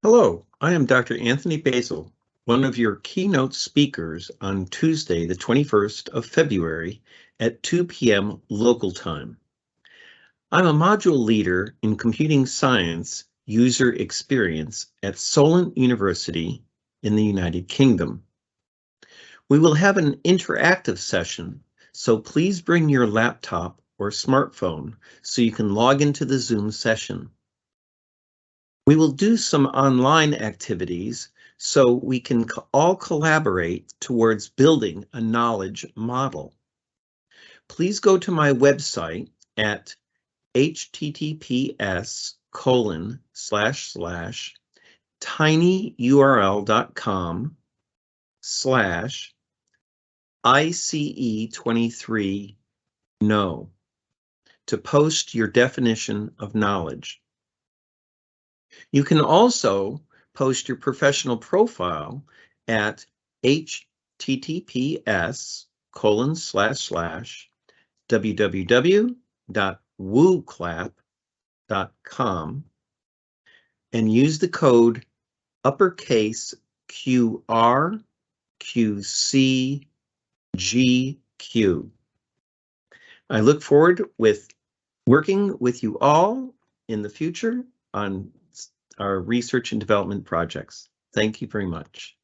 Hello, I am Dr. Anthony Basiel, one of your keynote speakers on Tuesday, the 21st of February at 2 p.m. local time. I'm a module leader in computing science user experience at Solent University in the United Kingdom. We will have an interactive session, so please bring your laptop or smartphone so you can log into the Zoom session. We will do some online activities so we can all collaborate towards building a knowledge model. Please go to my website at https://tinyurl.com/ICE2023 to post your definition of knowledge. You can also post your professional profile at https://www.wooclap.com and use the code uppercase QRQCGQ. I look forward with working with you all in the future on our research and development projects. Thank you very much.